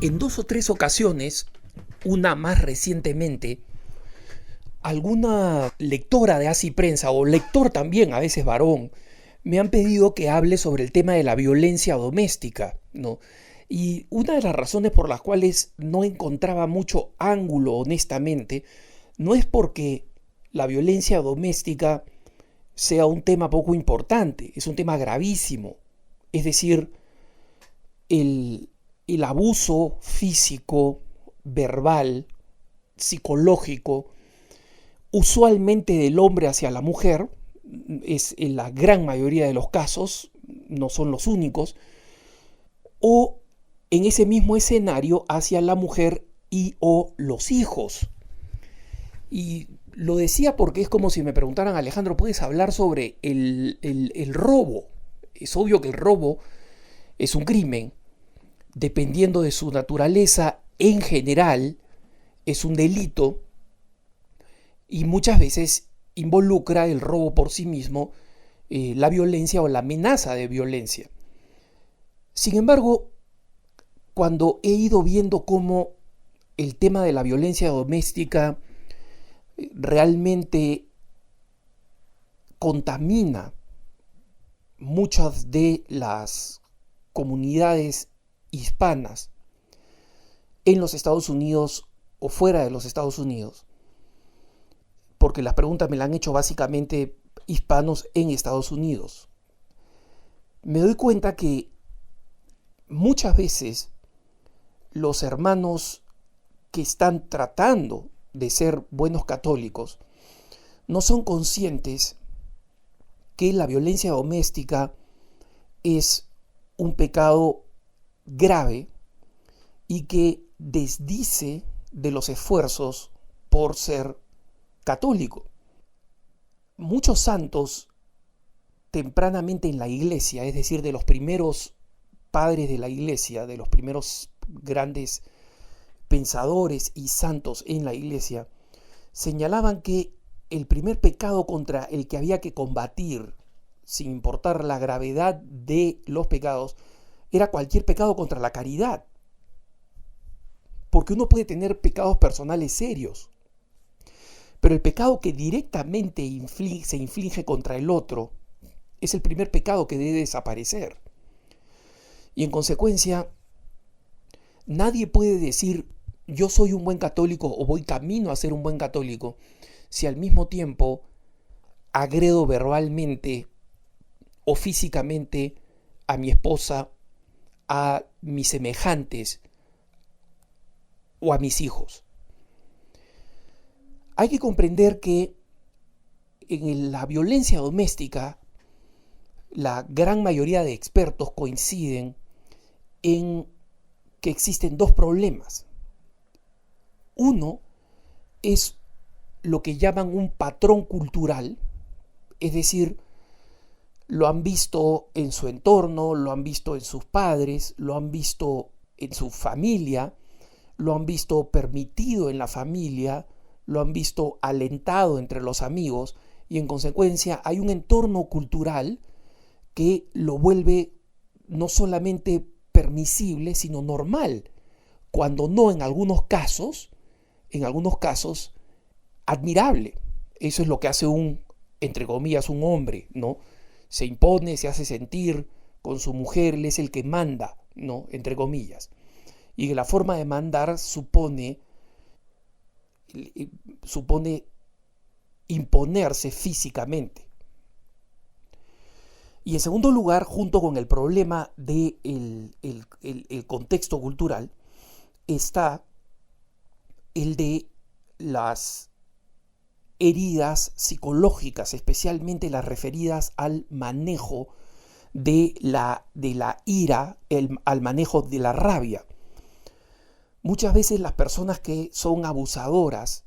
En 2 o 3 ocasiones, una más recientemente, alguna lectora de Así Prensa, o lector también, a veces varón, me han pedido que hable sobre el tema de la violencia doméstica, ¿no? Y una de las razones por las cuales no encontraba mucho ángulo, honestamente, no es porque la violencia doméstica sea un tema poco importante, es un tema gravísimo. Es decir, el, el abuso físico, verbal, psicológico, usualmente del hombre hacia la mujer, es en la gran mayoría de los casos, no son los únicos, o en ese mismo escenario hacia la mujer y o los hijos. Y lo decía porque es como si me preguntaran, Alejandro, ¿puedes hablar sobre el robo? Es obvio que el robo es un crimen, dependiendo de su naturaleza, en general, es un delito y muchas veces involucra el robo por sí mismo la violencia o la amenaza de violencia. Sin embargo, cuando he ido viendo cómo el tema de la violencia doméstica realmente contamina muchas de las comunidades hispanas en los Estados Unidos o fuera de los Estados Unidos, porque las preguntas me las han hecho básicamente hispanos en Estados Unidos, me doy cuenta que muchas veces los hermanos que están tratando de ser buenos católicos no son conscientes que la violencia doméstica es un pecado grave y que desdice de los esfuerzos por ser católico. Muchos santos tempranamente en la iglesia, es decir, de los primeros padres de la iglesia, de los primeros grandes pensadores y santos en la iglesia, señalaban que el primer pecado contra el que había que combatir, sin importar la gravedad de los pecados, era cualquier pecado contra la caridad. Porque uno puede tener pecados personales serios, pero el pecado que directamente se inflige contra el otro es el primer pecado que debe desaparecer. Y en consecuencia, nadie puede decir yo soy un buen católico o voy camino a ser un buen católico si al mismo tiempo agredo verbalmente o físicamente a mi esposa, a mis semejantes o a mis hijos. Hay que comprender que en la violencia doméstica la gran mayoría de expertos coinciden en que existen dos problemas. Uno es lo que llaman un patrón cultural, es decir, lo han visto en su entorno, lo han visto en sus padres, lo han visto en su familia, lo han visto permitido en la familia, lo han visto alentado entre los amigos y en consecuencia hay un entorno cultural que lo vuelve no solamente permisible, sino normal, cuando no en algunos casos, admirable. Eso es lo que hace entre comillas, un hombre, ¿no? Se impone, se hace sentir con su mujer, él es el que manda, ¿no? Entre comillas. Y que la forma de mandar supone imponerse físicamente. Y en segundo lugar, junto con el problema del el contexto cultural, está el de las heridas psicológicas, especialmente las referidas al manejo de la ira, al manejo de la rabia. Muchas veces las personas que son abusadoras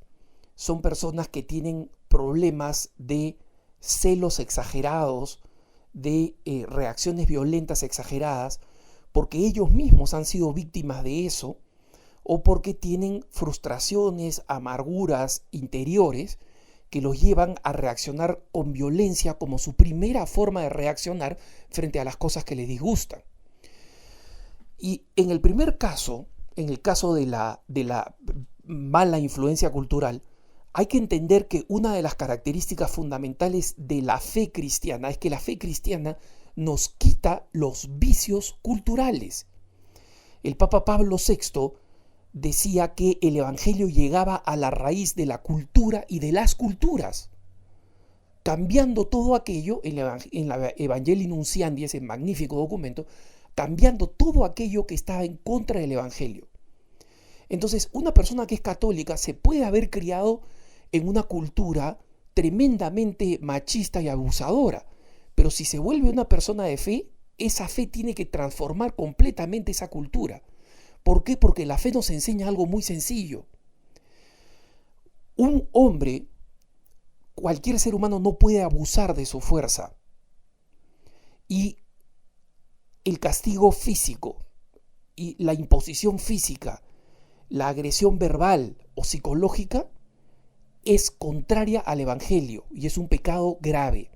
son personas que tienen problemas de celos exagerados, de reacciones violentas exageradas, porque ellos mismos han sido víctimas de eso, o porque tienen frustraciones, amarguras interiores que los llevan a reaccionar con violencia como su primera forma de reaccionar frente a las cosas que les disgustan. Y en el primer caso, en el caso de la mala influencia cultural, hay que entender que una de las características fundamentales de la fe cristiana es que la fe cristiana nos quita los vicios culturales. El Papa Pablo VI decía que el Evangelio llegaba a la raíz de la cultura y de las culturas, cambiando todo aquello en la Evangelii Nunciandi, ese magnífico documento, cambiando todo aquello que estaba en contra del Evangelio. Entonces, una persona que es católica se puede haber criado en una cultura tremendamente machista y abusadora, pero si se vuelve una persona de fe, esa fe tiene que transformar completamente esa cultura. ¿Por qué? Porque la fe nos enseña algo muy sencillo. Un hombre, cualquier ser humano no puede abusar de su fuerza. Y el castigo físico y la imposición física, la agresión verbal o psicológica es contraria al Evangelio y es un pecado grave.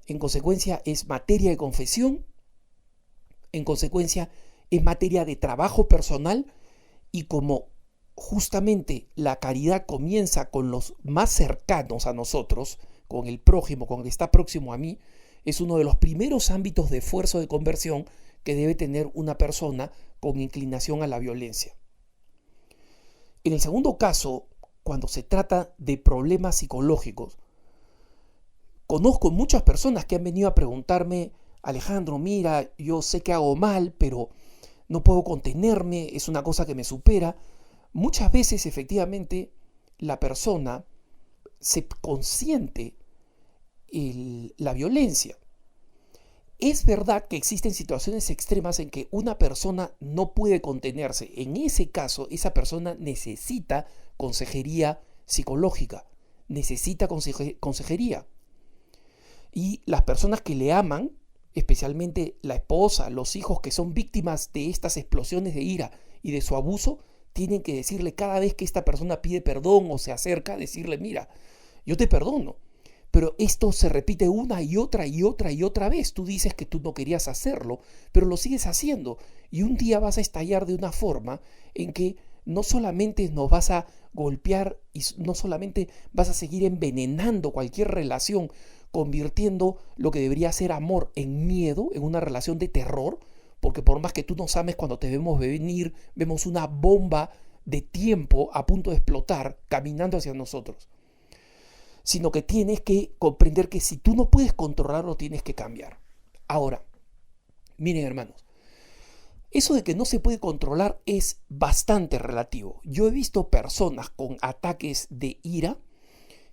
En consecuencia, es materia de confesión, en consecuencia, es materia de trabajo personal, y como justamente la caridad comienza con los más cercanos a nosotros, con el prójimo, con el que está próximo a mí, es uno de los primeros ámbitos de esfuerzo de conversión que debe tener una persona con inclinación a la violencia. En el segundo caso, cuando se trata de problemas psicológicos, conozco muchas personas que han venido a preguntarme: Alejandro, mira, yo sé que hago mal, pero no puedo contenerme, es una cosa que me supera. Muchas veces, efectivamente, la persona se consiente la violencia. Es verdad que existen situaciones extremas en que una persona no puede contenerse. En ese caso, esa persona necesita consejería psicológica, necesita consejería. Y las personas que le aman, especialmente la esposa, los hijos que son víctimas de estas explosiones de ira y de su abuso, tienen que decirle cada vez que esta persona pide perdón o se acerca, decirle: mira, yo te perdono, pero esto se repite una y otra y otra y otra vez. Tú dices que tú no querías hacerlo, pero lo sigues haciendo, y un día vas a estallar de una forma en que no solamente nos vas a golpear y no solamente vas a seguir envenenando cualquier relación, convirtiendo lo que debería ser amor en miedo, en una relación de terror, porque por más que tú nos ames, cuando te vemos venir, vemos una bomba de tiempo a punto de explotar caminando hacia nosotros. Sino que tienes que comprender que si tú no puedes controlarlo, tienes que cambiar. Ahora, miren, hermanos, eso de que no se puede controlar es bastante relativo. Yo he visto personas con ataques de ira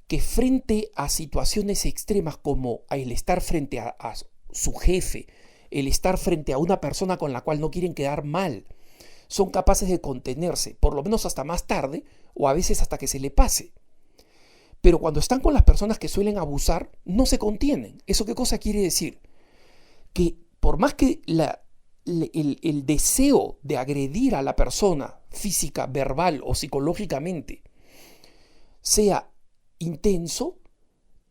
que, frente a situaciones extremas como el estar frente a su jefe, el estar frente a una persona con la cual no quieren quedar mal, son capaces de contenerse, por lo menos hasta más tarde, o a veces hasta que se le pase. Pero cuando están con las personas que suelen abusar, no se contienen. ¿Eso qué cosa quiere decir? Que por más que el deseo de agredir a la persona física, verbal o psicológicamente sea intenso,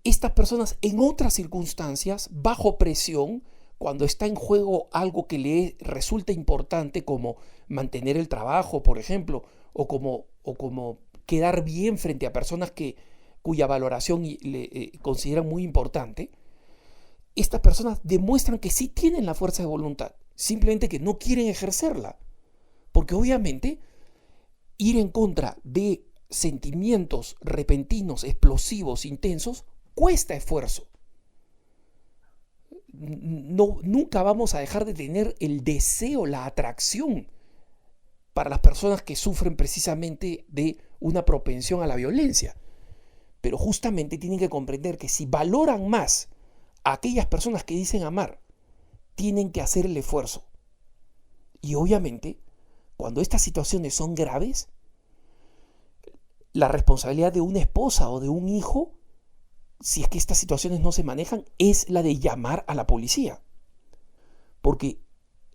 estas personas en otras circunstancias, bajo presión, cuando está en juego algo que le resulta importante, como mantener el trabajo, por ejemplo, o como quedar bien frente a personas cuya valoración le consideran muy importante, estas personas demuestran que sí tienen la fuerza de voluntad, simplemente que no quieren ejercerla, porque obviamente ir en contra de sentimientos repentinos, explosivos, intensos, cuesta esfuerzo. Nunca vamos a dejar de tener el deseo, la atracción para las personas que sufren precisamente de una propensión a la violencia. Pero justamente tienen que comprender que si valoran más a aquellas personas que dicen amar, tienen que hacer el esfuerzo. Y obviamente, cuando estas situaciones son graves, la responsabilidad de una esposa o de un hijo, si es que estas situaciones no se manejan, es la de llamar a la policía. Porque,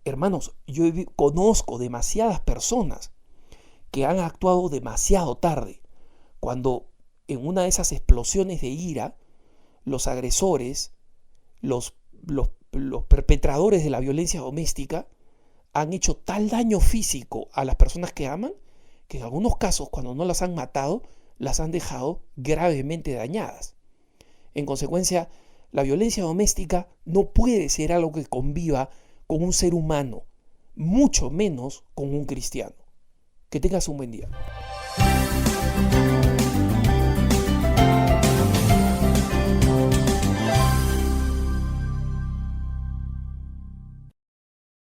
hermanos, yo conozco demasiadas personas que han actuado demasiado tarde, cuando en una de esas explosiones de ira, los agresores, los perpetradores de la violencia doméstica, han hecho tal daño físico a las personas que aman, que en algunos casos, cuando no las han matado, las han dejado gravemente dañadas. En consecuencia, la violencia doméstica no puede ser algo que conviva con un ser humano, mucho menos con un cristiano. Que tengas un buen día.